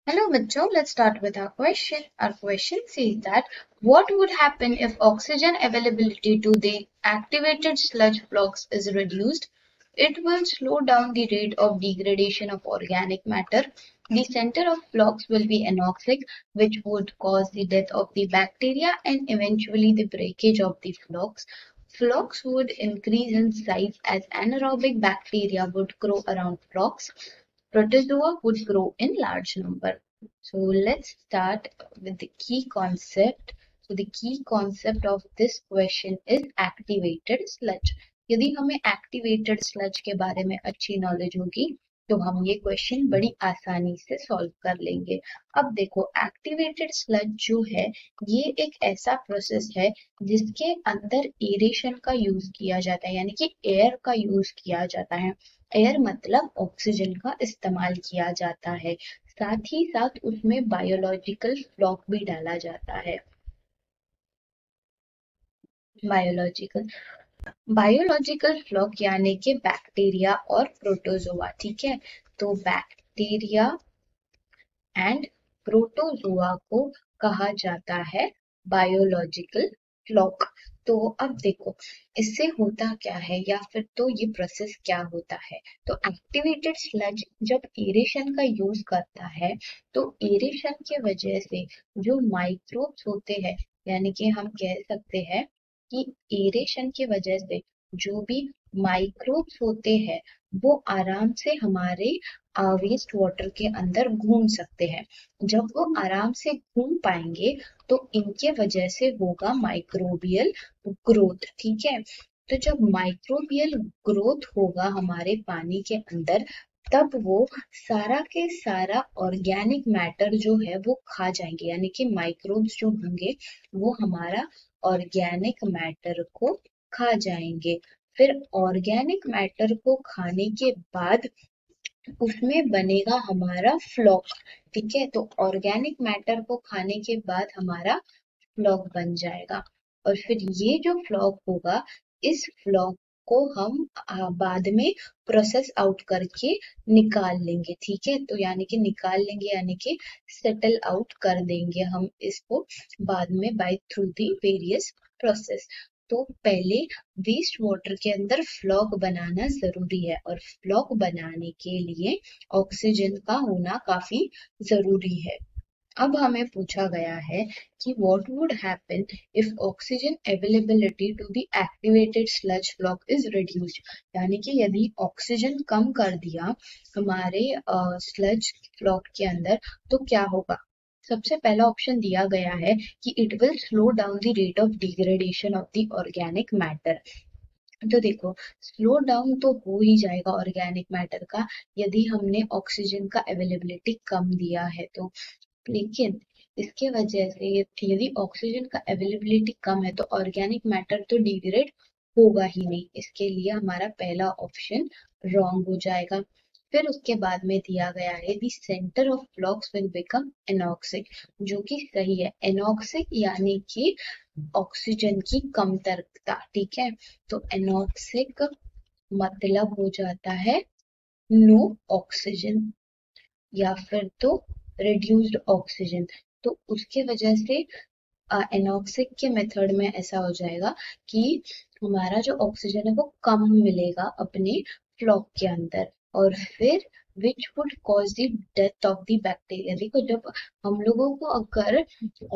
Hello, Mitchell. Let's start with our question. Our question says that what would happen if oxygen availability to the activated sludge blocks is reduced? It will slow down the rate of degradation of organic matter. The center of flux will be anoxic, which would cause the death of the bacteria and eventually the breakage of the flux. Flux would increase in size as anaerobic bacteria would grow around flux. Protozoa would grow in large number. So let's start with the key concept. So the key concept of this question is activated sludge. यदि हमें activated sludge के बारे में अच्छी knowledge होगी तो हम ये क्वेश्चन बड़ी आसानी से सॉल्व कर लेंगे। अब देखो एक्टिवेटेड स्लज जो है ये एक ऐसा प्रोसेस है जिसके अंदर एरेशन का यूज किया जाता है, यानी कि एयर का यूज किया जाता है। एयर मतलब ऑक्सीजन का इस्तेमाल किया जाता है, साथ ही साथ उसमें बायोलॉजिकल फ्लॉक भी डाला जाता है। बायोलॉजिकल बायोलॉजिकल फ्लॉक यानी कि बैक्टीरिया और प्रोटोजोआ, ठीक है। तो बैक्टीरिया एंड प्रोटोजोआ को कहा जाता है बायोलॉजिकल फ्लॉक। तो अब देखो इससे होता क्या है या फिर तो ये प्रोसेस क्या होता है। तो एक्टिवेटेड स्लज जब एरेशन का यूज करता है तो एरेशन की वजह से जो माइक्रोब्स होते हैं, यानी कि हम कह सकते हैं कि एरेशन की वजह से जो भी माइक्रोब्स होते हैं वो आराम से हमारे वेस्ट वाटर के अंदर घूम सकते हैं। जब वो आराम से घूम पाएंगे तो इनके वजह से होगा माइक्रोबियल ग्रोथ, ठीक है। तो जब माइक्रोबियल ग्रोथ होगा हमारे पानी के अंदर तब वो सारा के सारा ऑर्गेनिक मैटर जो है वो खा जाएंगे, यानी कि माइक्रोब्स जो होंगे वो हमारा ऑर्गेनिक मैटर को खा जाएंगे। फिर ऑर्गेनिक मैटर को खाने के बाद उसमें बनेगा हमारा फ्लॉक, ठीक है। तो ऑर्गेनिक मैटर को खाने के बाद हमारा फ्लॉक बन जाएगा और फिर ये जो फ्लॉक होगा इस फ्लॉक को हम बाद में प्रोसेस आउट करके निकाल लेंगे, ठीक है। तो यानी कि निकाल लेंगे यानी कि सेटल आउट कर देंगे हम इसको बाद में by through the various process. तो पहले वेस्ट वाटर के अंदर फ्लॉक बनाना जरूरी है और फ्लॉक बनाने के लिए ऑक्सीजन का होना काफी जरूरी है। अब हमें पूछा गया है कि what would happen if oxygen availability to the activated sludge block is reduced, यानी कि यदि ऑक्सीजन कम कर दिया हमारे स्लज ब्लॉक के अंदर तो क्या होगा। सबसे पहला ऑप्शन दिया गया है कि it will slow down the rate of degradation of the organic matter. तो देखो स्लो डाउन तो हो ही जाएगा ऑर्गेनिक मैटर का यदि हमने ऑक्सीजन का अवेलेबिलिटी कम दिया है तो, लेकिन इसके वजह से यदि ऑक्सीजन का अवेलेबिलिटी कम है तो ऑर्गेनिक मैटर तो डिग्रेड होगा ही नहीं, इसके लिए हमारा पहला ऑप्शन रॉन्ग हो जाएगा। फिर उसके बाद में दिया गया है the centre of flux will become anoxic, जो कि सही है। एनॉक्सिक यानी कि ऑक्सीजन की कमतरता, ठीक है। तो एनॉक्सिक मतलब हो जाता है नो ऑक्सीजन या फिर तो रिड्यूस्ड ऑक्सीजन। तो उसके वजह से एनॉक्सिक के मेथड में ऐसा हो जाएगा कि हमारा जो ऑक्सीजन है वो कम मिलेगा अपने फ्लॉक के अंदर और फिर विच would cause the death of the bacteria. देखो जब हम लोगों को अगर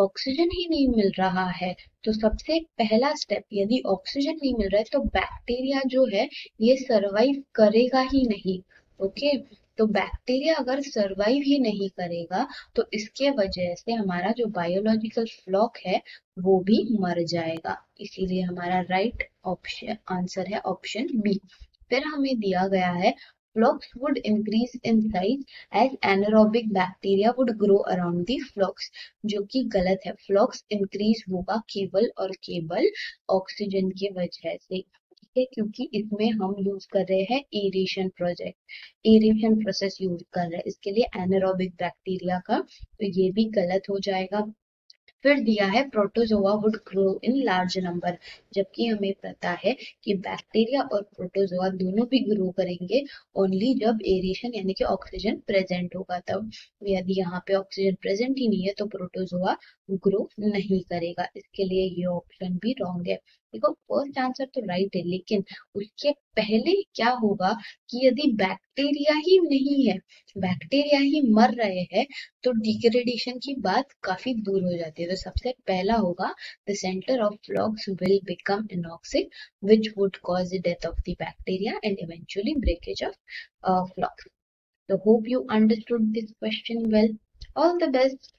ऑक्सीजन ही नहीं मिल रहा है तो सबसे पहला स्टेप, यदि ऑक्सीजन नहीं मिल रहा है तो बैक्टीरिया जो है ये सरवाइव करेगा ही नहीं, ओके। तो बैक्टीरिया अगर सरवाइव ही नहीं करेगा तो इसके वजह से हमारा जो बायोलॉजिकल फ्लॉक है वो भी मर जाएगा, इसीलिए हमारा राइट ऑप्शन आंसर है ऑप्शन बी। फिर हमें दिया गया है flocks would increase in size as anaerobic bacteria would grow around the flocks, जो कि गलत है। flocks increase होगा केवल और केवल ऑक्सीजन की वजह से, ठीक है, क्योंकि इसमें हम यूज कर रहे हैं एरेशन प्रोसेस यूज कर रहे हैं इसके लिए एनारोबिक बैक्टीरिया का, तो ये भी गलत हो जाएगा। फिर दिया है protozoa would grow in large number, जबकि हमें पता है कि बैक्टीरिया और प्रोटोजोआ दोनों भी ग्रो करेंगे ओनली जब एरेशन यानी कि ऑक्सीजन प्रेजेंट होगा तब। यदि यहाँ पे ऑक्सीजन प्रेजेंट ही नहीं है तो प्रोटोजोआ ग्रो नहीं करेगा, इसके लिए ये ऑप्शन भी रॉन्ग है। देखो फर्स्ट आंसर तो राइट है, लेकिन उसके पहले क्या होगा कि यदि बैक्टीरिया ही नहीं है, बैक्टीरिया ही मर रहे हैं, तो डिग्रेडेशन की बात काफी दूर हो जाती है। तो सबसे पहला होगा the centre of flocs will become anoxic which would cause the death of the bacteria and eventually breakage of flocs. So hope you understood this question well. All the best.